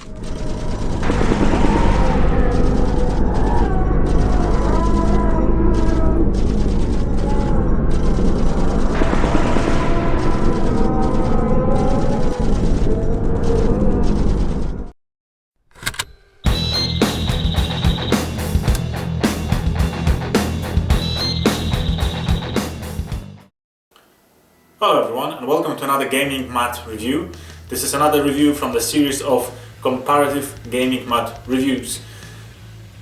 Hello everyone and welcome to another gaming mat review. This is another review from the series of comparative gaming mat reviews.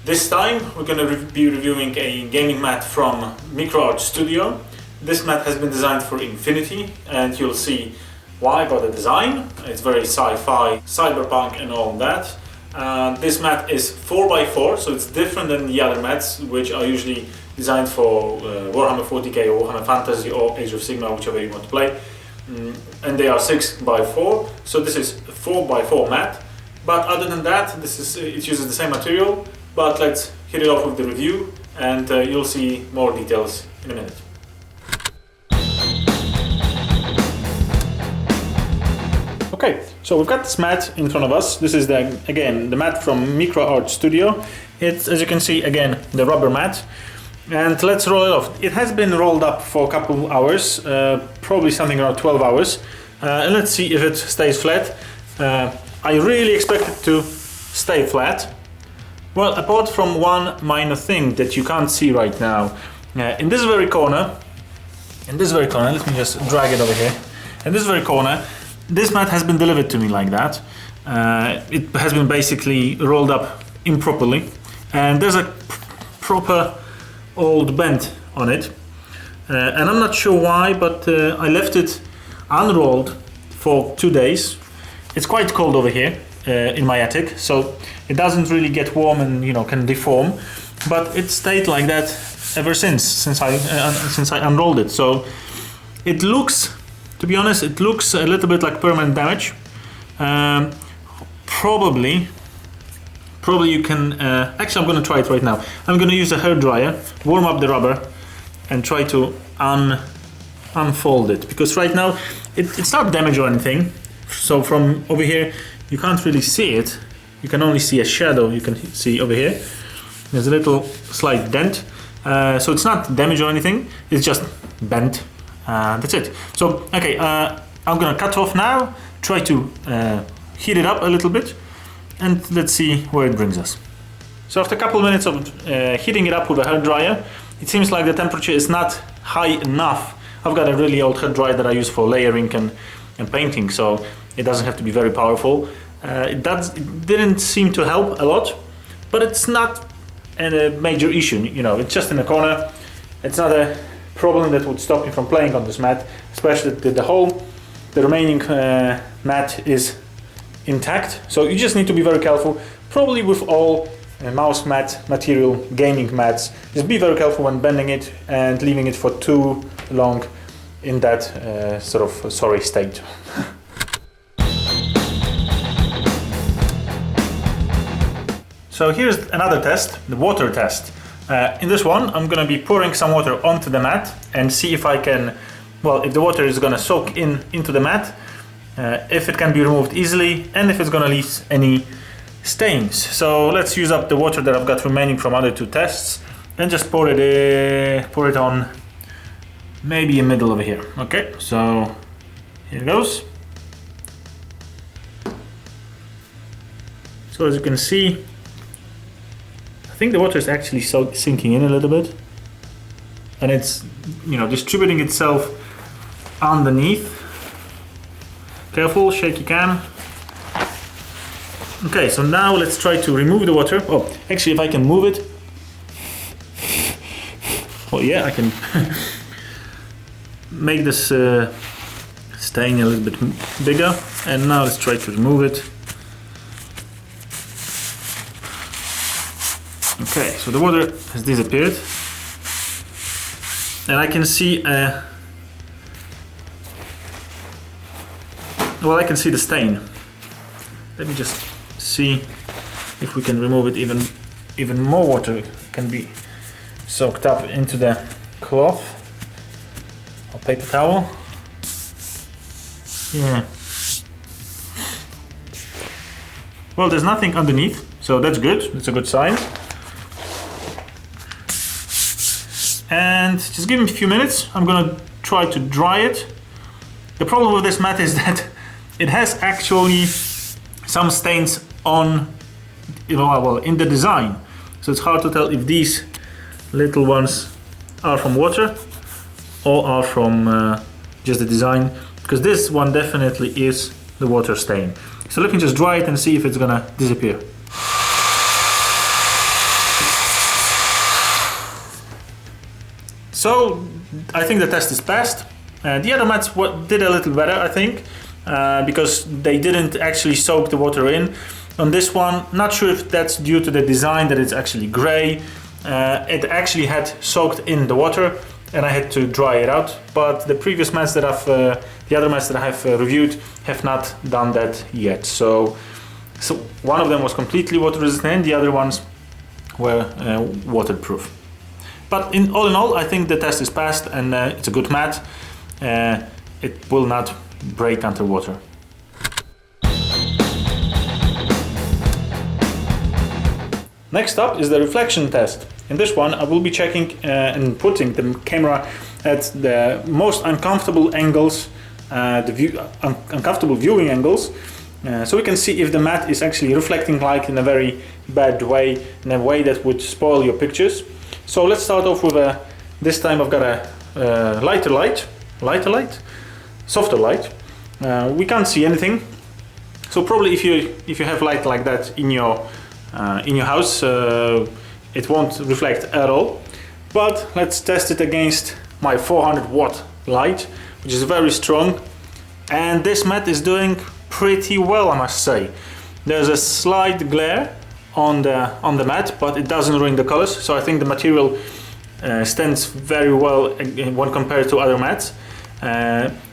This time we're going to be reviewing a gaming mat from MicroArtStudio. This mat has been designed for Infinity and you'll see why by the design. It's very sci-fi, cyberpunk and all that. This mat is 4x4, so it's different than the other mats which are usually designed for Warhammer 40k or Warhammer Fantasy or Age of Sigmar, whichever you want to play. And they are 6x4, so this is 4x4 mat. But other than that, it uses the same material. But let's hit it off with the review and you'll see more details in a minute. Okay, so we've got this mat in front of us. This is again the mat from MicroArtStudio. It's, as you can see, again the rubber mat. And let's roll it off. It has been rolled up for a couple hours, probably something around 12 hours. And let's see if it stays flat. I really expect it to stay flat. Well, apart from one minor thing that you can't see right now. In this very corner, let me just drag it over here. In this very corner, this mat has been delivered to me like that. It has been basically rolled up improperly. And there's a proper old bend on it, and I'm not sure why, but I left it unrolled for 2 days. It's quite cold over here in my attic, so it doesn't really get warm and can deform, but it stayed like that ever since I unrolled it. So it looks, to be honest, it looks a little bit like permanent damage. Probably you can, actually I'm going to try it right now. I'm going to use a hairdryer, warm up the rubber and try to unfold it, because right now it's not damaged or anything. So from over here you can't really see it, you can only see a shadow. You can see over here there's a little slight dent, so it's not damaged or anything, it's just bent. That's it. So okay, I'm going to cut off now, try to heat it up a little bit, and let's see where it brings us. So after a couple of minutes of heating it up with a hairdryer, it seems like the temperature is not high enough. I've got a really old hairdryer that I use for layering and painting, so it doesn't have to be very powerful. It didn't seem to help a lot, but it's not a major issue. It's just in a corner. It's not a problem that would stop me from playing on this mat, especially the remaining mat is intact, so you just need to be very careful. Probably with all mouse mat material, gaming mats, just be very careful when bending it and leaving it for too long in that sort of sorry state. So here's another test, the water test. In this one I'm going to be pouring some water onto the mat and see if I can, if the water is going to soak into the mat, if it can be removed easily and if it's going to leave any stains. So let's use up the water that I've got remaining from other two tests and just pour it on maybe in the middle over here. Okay, so here it goes. So as you can see, I think the water is actually sinking in a little bit and it's distributing itself underneath. Careful, shaky cam. Okay, so now let's try to remove the water. Oh, actually, if I can move it. Oh yeah, I can make this stain a little bit bigger. And now let's try to remove it. Okay, so the water has disappeared. And I can see I can see the stain. Let me just see if we can remove it. Even more water can be soaked up into the cloth or paper towel. Yeah. Well, there's nothing underneath, so that's good. It's a good sign. And just give me a few minutes. I'm gonna try to dry it. The problem with this mat is that it has actually some stains on, well, in the design. So it's hard to tell if these little ones are from water or are from just the design, because this one definitely is the water stain. So let me just dry it and see if it's gonna disappear. So I think the test is passed. The other mats did a little better, I think, because they didn't actually soak the water in. On this one, not sure if that's due to the design, that it's actually gray. It actually had soaked in the water and I had to dry it out. But the previous mats that the other mats that I have reviewed have not done that yet. So one of them was completely water resistant, the other ones were waterproof. But all in all, I think the test is passed and it's a good mat. It will not break underwater. Next up is the reflection test. In this one, I will be checking and putting the camera at the most uncomfortable angles, uncomfortable viewing angles, so we can see if the mat is actually reflecting light in a very bad way, in a way that would spoil your pictures. So let's start off with this time I've got a softer light. We can't see anything, so probably if you have light like that in your house, it won't reflect at all. But let's test it against my 400 watt light, which is very strong, and this mat is doing pretty well, I must say. There's a slight glare on the mat, but it doesn't ruin the colors, so I think the material stands very well when compared to other mats.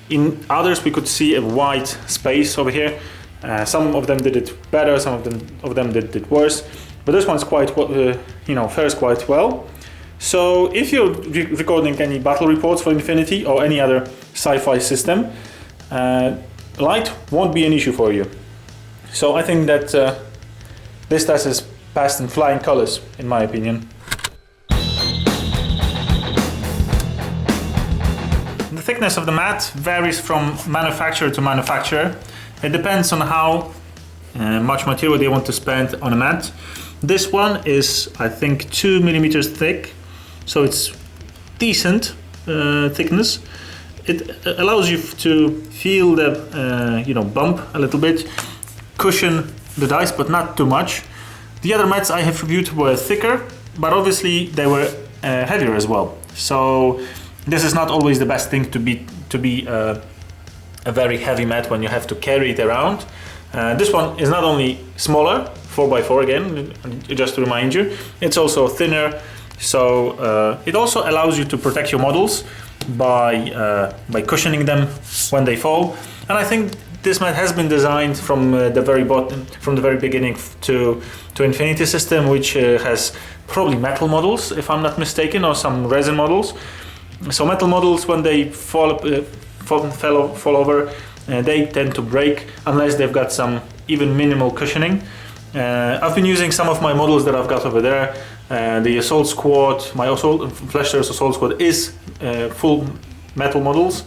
In others we could see a white space over here. Some of them did it better, some of them did it worse, but this one's quite fares quite well. So if you're recording any battle reports for Infinity or any other sci-fi system, light won't be an issue for you. So I think that this test is passed in flying colors, in my opinion. The thickness of the mat varies from manufacturer to manufacturer. It depends on how much material they want to spend on a mat. This one is, I think, 2 millimeters thick, so it's decent thickness. It allows you to feel the bump a little bit, cushion the dice, but not too much. The other mats I have reviewed were thicker, but obviously they were heavier as well. So this is not always the best thing to be a very heavy mat when you have to carry it around. This one is not only smaller, 4x4 again, just to remind you, it's also thinner, so it also allows you to protect your models by cushioning them when they fall. And I think this mat has been designed from the very beginning to Infinity system, which has probably metal models, if I'm not mistaken, or some resin models. So metal models, when they fall over, they tend to break unless they've got some even minimal cushioning. I've been using some of my models that I've got over there. The Assault Squad, my Fleshter's Assault Squad is full metal models,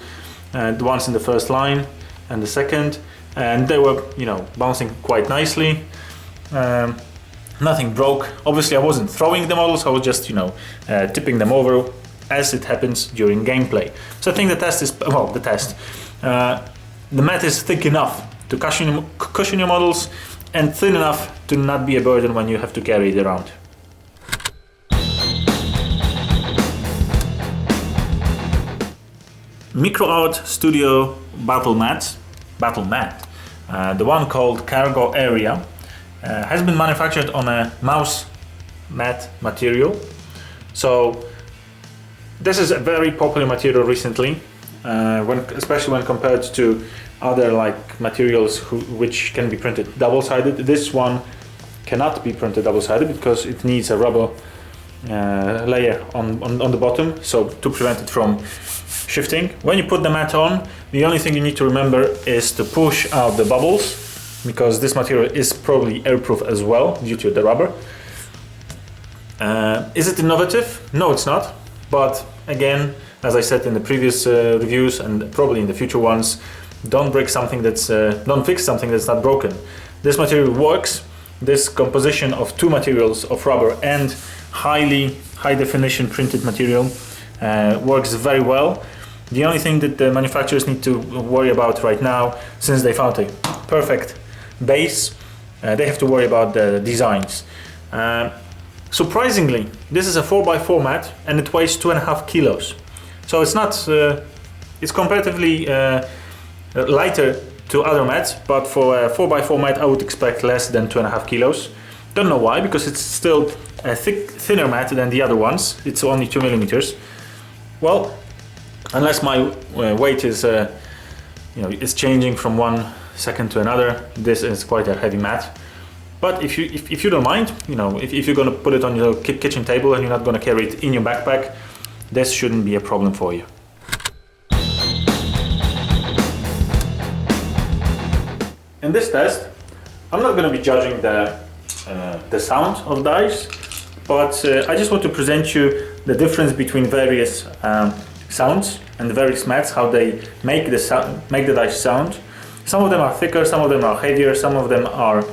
the ones in the first line and the second, and they were bouncing quite nicely. Nothing broke. Obviously I wasn't throwing the models, I was just tipping them over as it happens during gameplay. So I think the test is, the mat is thick enough to cushion your models and thin enough to not be a burden when you have to carry it around. MicroArtStudio Battle Mat, the one called Cargo Area, has been manufactured on a mouse mat material. So this is a very popular material recently, especially when compared to other materials which can be printed double-sided. This one cannot be printed double-sided because it needs a rubber layer on the bottom, so to prevent it from shifting. When you put the mat on, the only thing you need to remember is to push out the bubbles because this material is probably airproof as well due to the rubber. Is it innovative? No, it's not. But again, as I said in the previous reviews and probably in the future ones, don't fix something that's not broken. This material works. This composition of two materials of rubber and high definition printed material works very well. The only thing that the manufacturers need to worry about right now, since they found a perfect base, they have to worry about the designs. Surprisingly, this is a 4x4 mat and it weighs 2.5 kilos. So it's not, it's comparatively lighter to other mats, but for a 4x4 mat I would expect less than 2.5 kilos. Don't know why, because it's still a thinner mat than the other ones. It's only 2 millimeters. Well, unless my weight is, is changing from one second to another, this is quite a heavy mat. But if you don't mind, if you're going to put it on your kitchen table and you're not going to carry it in your backpack, this shouldn't be a problem for you. In this test, I'm not going to be judging the sound of dice, but I just want to present you the difference between various sounds and the various mats, how they make the dice sound. Some of them are thicker, some of them are heavier, some of them are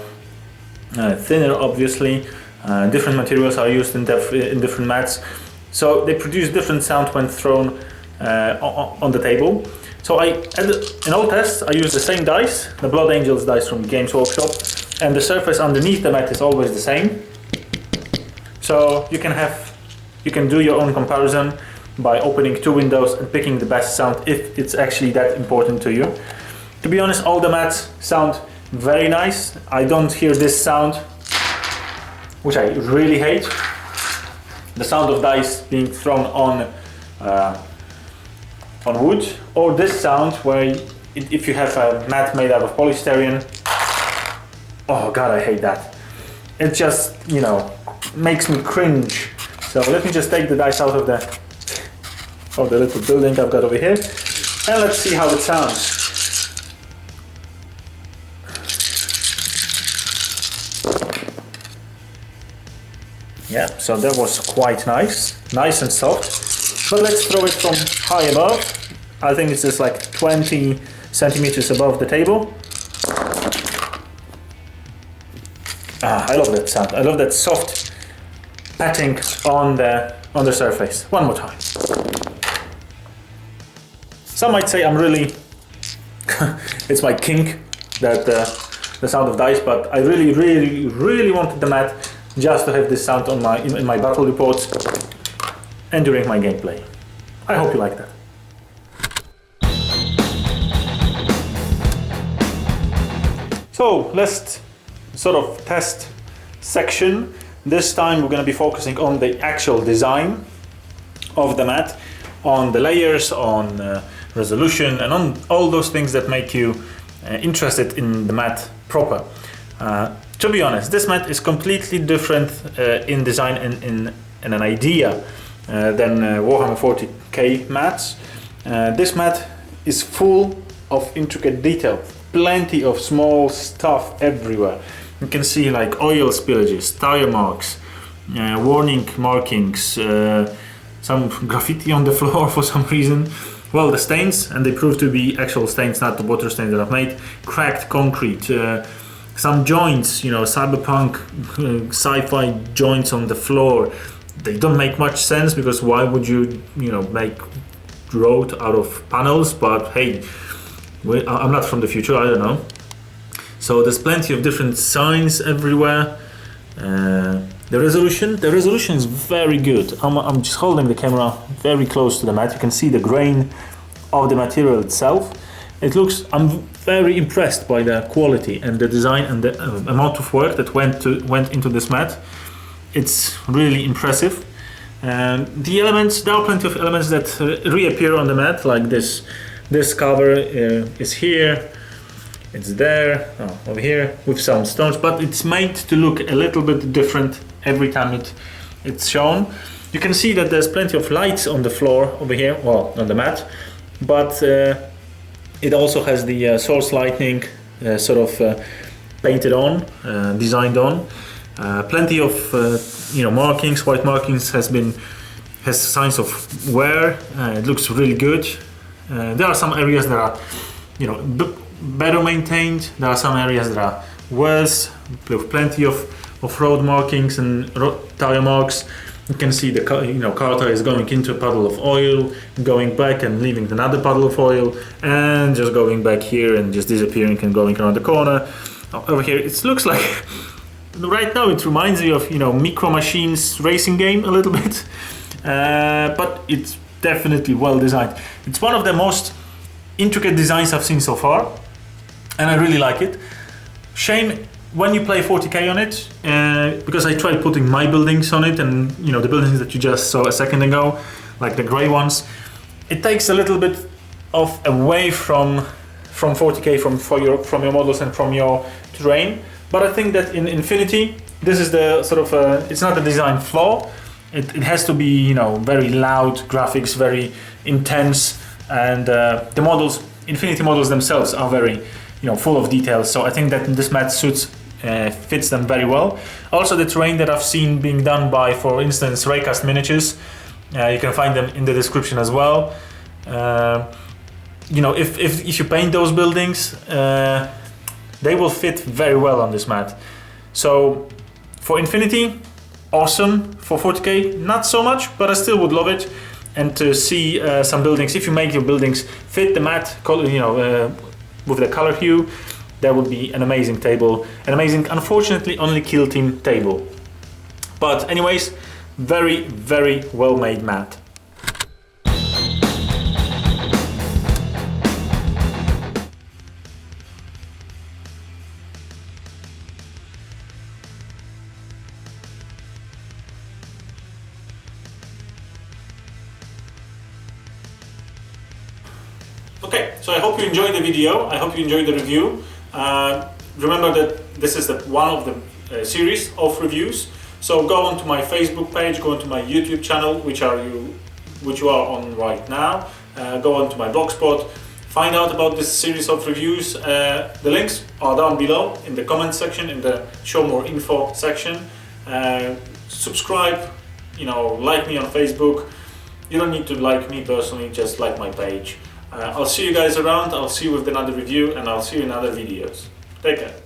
thinner, obviously. Different materials are used in different mats, so they produce different sound when thrown on the table. So in all tests I use the same dice, the Blood Angels dice from Games Workshop, and the surface underneath the mat is always the same. So you can do your own comparison by opening two windows and picking the best sound if it's actually that important to you. To be honest, all the mats sound very nice. I don't hear this sound, which I really hate. The sound of dice being thrown on wood, or this sound where if you have a mat made out of polystyrene. Oh god, I hate that. It just, makes me cringe. So let me just take the dice out of the little building I've got over here, and let's see how it sounds. Yeah, so that was quite nice and soft. But let's throw it from high above. I think it's just like 20 centimeters above the table. I love that sound. I love that soft patting on the surface. One more time. Some might say I'm really it's my kink, that the sound of dice, but I really wanted the mat just to have this sound on in my battle reports and during my gameplay. I hope you like that. So last sort of test section. This time we're going to be focusing on the actual design of the mat, on the layers, on resolution, and on all those things that make you interested in the mat proper. To be honest, this mat is completely different in design and in an idea than Warhammer 40k mats. This mat is full of intricate detail, plenty of small stuff everywhere. You can see like oil spillages, tire marks, warning markings, some graffiti on the floor for some reason. Well, the stains, and they prove to be actual stains, not the water stains that I've made. Cracked concrete, some joints, cyberpunk, sci-fi joints on the floor. They don't make much sense, because why would you, make road out of panels? But hey, I'm not from the future, I don't know. So there's plenty of different signs everywhere. The resolution is very good. I'm just holding the camera very close to the mat. You can see the grain of the material itself. I'm very impressed by the quality and the design and the amount of work that went into this mat. It's really impressive. There are plenty of elements that reappear on the mat, like this cover is here, it's there, over here, with some stones, but it's made to look a little bit different every time it's shown. You can see that there's plenty of lights on the floor over here, well, on the mat, but it also has the source lighting painted on, designed on. Plenty of markings, white markings has signs of wear. It looks really good. There are some areas that are better maintained. There are some areas that are worse, with plenty of road markings and tire marks. You can see the car tire is going into a puddle of oil, going back and leaving another puddle of oil, and just going back here and just disappearing and going around the corner. Over here, it looks like right now it reminds me of Micro Machines racing game a little bit, but it's definitely well designed. It's one of the most intricate designs I've seen so far, and I really like it. Shame when you play 40k on it, because I tried putting my buildings on it, and the buildings that you just saw a second ago, like the grey ones, it takes a little bit of away from 40k, from your models and from your terrain. But I think that in Infinity, this is the sort of it's not a design flaw. It has to be very loud graphics, very intense, and the models, Infinity models themselves, are very full of details. So I think that this mat fits them very well. Also, the terrain that I've seen being done by, for instance, Reycast Miniatures, you can find them in the description as well. If you paint those buildings, they will fit very well on this mat. So for Infinity, awesome. For 40k, not so much, but I still would love it. And to see some buildings, if you make your buildings fit the mat, with the color hue, that would be an amazing table. An amazing, unfortunately, only Kill Team table. But anyways, very, very well made mat. Okay, so I hope you enjoyed the video. I hope you enjoyed the review. Remember that this is one of the series of reviews. So go onto my Facebook page, go onto my YouTube channel, which you are on right now. Go onto my blogspot, find out about this series of reviews. The links are down below in the comment section, in the show more info section. Subscribe, like me on Facebook. You don't need to like me personally, just like my page. I'll see you guys around, I'll see you with another review, and I'll see you in other videos. Take care.